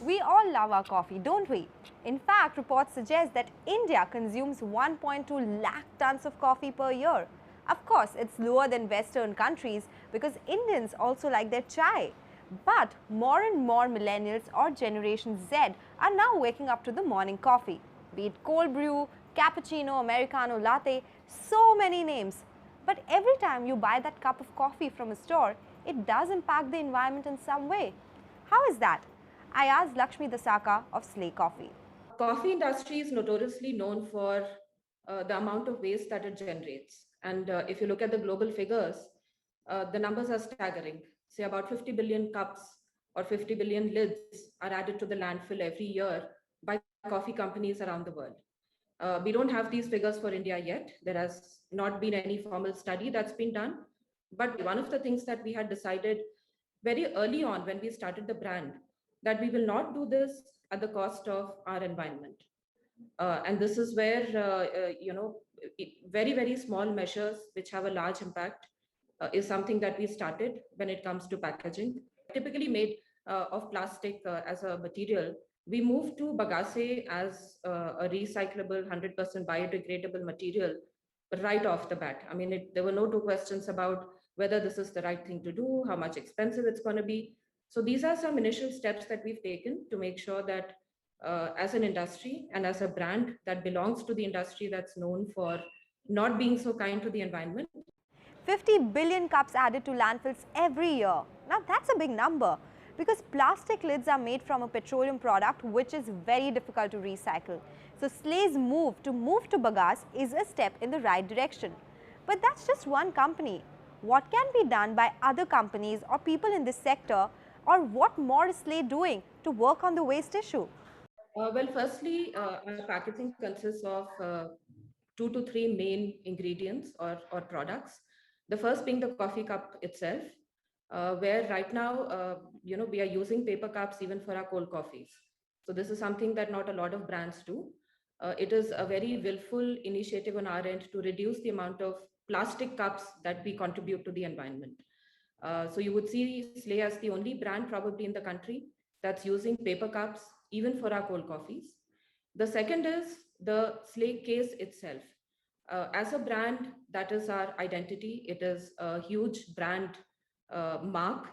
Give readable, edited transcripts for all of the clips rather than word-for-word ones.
We all love our coffee, don't we? In fact, reports suggest that India consumes 1.2 lakh tons of coffee per year. Of course, it's lower than Western countries because Indians also like their chai. But more and more millennials or Generation Z are now waking up to the morning coffee. Be it cold brew, cappuccino, americano, latte, so many names. But every time you buy that cup of coffee from a store, it does impact the environment in some way. How is that? I asked Lakshmi Dasaka of Slay Coffee. Coffee industry is notoriously known for the amount of waste that it generates. And if you look at the global figures, the numbers are staggering. Say about 50 billion cups or 50 billion lids are added to the landfill every year by coffee companies around the world. We don't have these figures for India yet. There has not been any formal study that's been done. But one of the things that we had decided very early on when we started the brand, that we will not do this at the cost of our environment. And this is where, very, very small measures which have a large impact is something that we started when it comes to packaging. Typically made of plastic as a material, we moved to bagasse as a recyclable, 100% biodegradable material right off the bat. I mean, there were no two questions about whether this is the right thing to do, how much expensive it's going to be. So these are some initial steps that we've taken to make sure that as an industry and as a brand that belongs to the industry that's known for not being so kind to the environment. 50 billion cups added to landfills every year. Now that's a big number because plastic lids are made from a petroleum product which is very difficult to recycle. So Slay's move to bagasse is a step in the right direction. But that's just one company. What can be done by other companies or people in this sector, or what more is Slay doing to work on the waste issue? Well, firstly, our packaging consists of 2 to 3 main ingredients or products. The first being the coffee cup itself, where right now, we are using paper cups even for our cold coffees. So this is something that not a lot of brands do. It is a very willful initiative on our end to reduce the amount of plastic cups that we contribute to the environment. So you would see Slay as the only brand probably in the country that's using paper cups even for our cold coffees. The second is the Slay case itself. As a brand, that is our identity. It is a huge brand mark.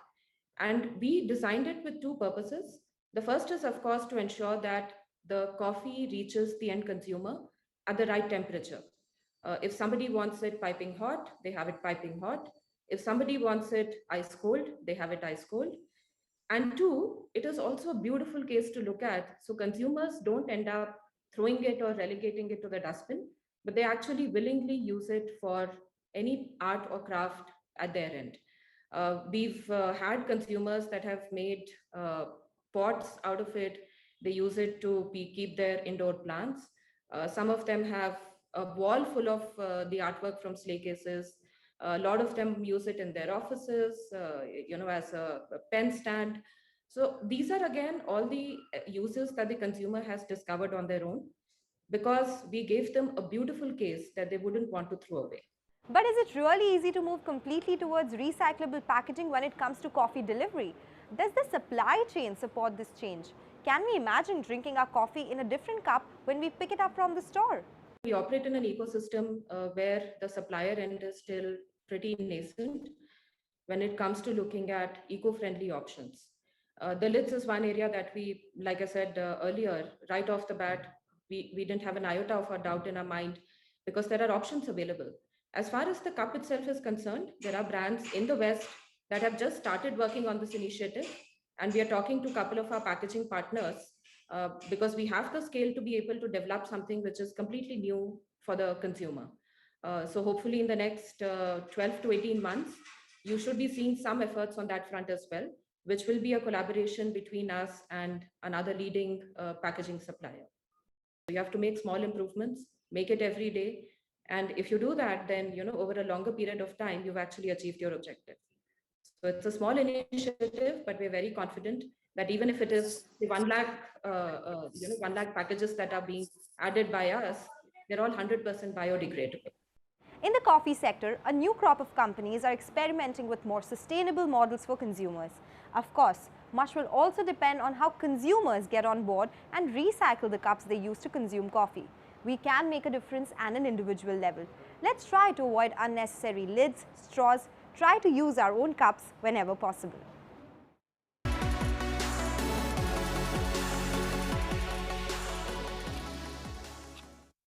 And we designed it with two purposes. The first is, of course, to ensure that the coffee reaches the end consumer at the right temperature. If somebody wants it piping hot, they have it piping hot. If somebody wants it ice cold, they have it ice cold. And two, it is also a beautiful case to look at. So consumers don't end up throwing it or relegating it to the dustbin, but they actually willingly use it for any art or craft at their end. We've had consumers that have made pots out of it. They use it to keep their indoor plants. Some of them have a wall full of the artwork from Slay cases. A lot of them use it in their offices, as a pen stand. So these are, again, all the uses that the consumer has discovered on their own because we gave them a beautiful case that they wouldn't want to throw away. But is it really easy to move completely towards recyclable packaging when it comes to coffee delivery? Does the supply chain support this change? Can we imagine drinking our coffee in a different cup when we pick it up from the store? We operate in an ecosystem where the supplier end is still pretty nascent when it comes to looking at eco-friendly options. The lids is one area that we, like I said earlier, right off the bat, we didn't have an iota of a doubt in our mind because there are options available. As far as the cup itself is concerned, there are brands in the West that have just started working on this initiative. And we are talking to a couple of our packaging partners because we have the scale to be able to develop something which is completely new for the consumer. So hopefully in the next 12 to 18 months, you should be seeing some efforts on that front as well, which will be a collaboration between us and another leading packaging supplier. You have to make small improvements, make it every day. And if you do that, then, over a longer period of time, you've actually achieved your objective. So it's a small initiative, but we're very confident that even if it is the 1 lakh, 1 lakh packages that are being added by us, they're all 100% biodegradable. In the coffee sector, a new crop of companies are experimenting with more sustainable models for consumers. Of course, much will also depend on how consumers get on board and recycle the cups they use to consume coffee. We can make a difference at an individual level. Let's try to avoid unnecessary lids, straws, try to use our own cups whenever possible.